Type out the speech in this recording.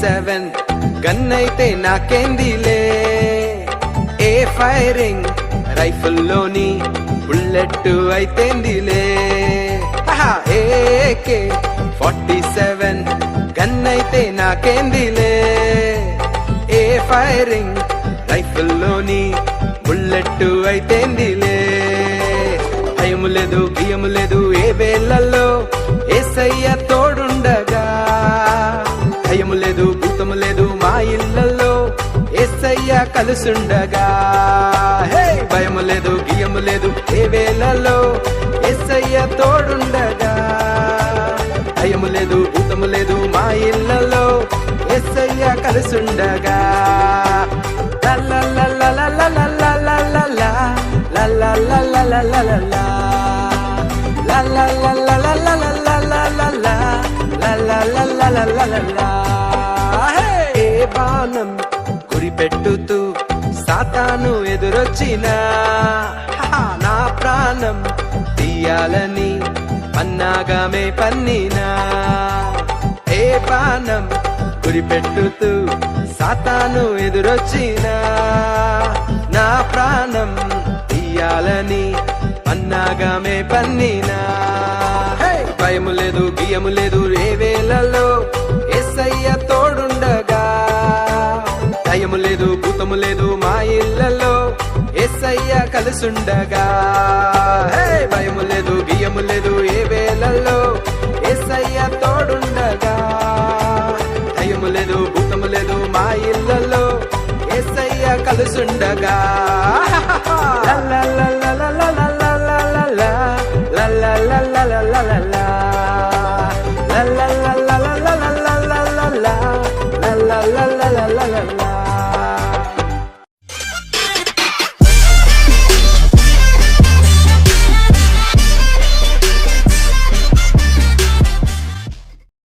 47 గన్నైతే నాకేందిలే, ఏ firing రైఫిల్లోని bullet అయితేందిలే. AK 47 గన్నైతే నాకేందిలే, ఏ firing రైఫిల్లోని bullet అయితేందిలే. భయము లేదు బియ్యము లేదు ఏ వేళల్లో యేసయ్య తోడుండగా, భయము లేదు భూతము లేదు మా ఇళ్ళల్లో యేసయ్య కలుసుండగా. హే భయము లేదు గియము లేదు ఏ వేళల్లో యేసయ్య తోడుండగా, భయము లేదు భూతము లేదు మా ఇళ్ళల్లో యేసయ్య కలుసుండగా. ఏ బాణం గురిపెట్టుతూ సాతాను ఎదురొచ్చినా, నా ప్రాణం తీయాలని పన్నాగామే పన్నినా. ఏ బాణం గురిపెట్టుతూ సాతాను ఎదురొచ్చినా, నా ప్రాణం తీయాలని పన్నాగామే పన్నినా. భయము లేదు బియ్యము లేదు ఏ వేళల్లో యేసయ్య తోడుండగా, భయము లేదు భూతము లేదు మా ఇళ్ళల్లో యేసయ్య కలుసుండగా. భయము లేదు బియ్యము లేదు ఏ వేళల్లో యేసయ్య తోడుండగా, భయము లేదు భూతము లేదు మా ఇళ్ళల్లో యేసయ్య కలుసుండగా. la la la la la la la la la la la la la la la la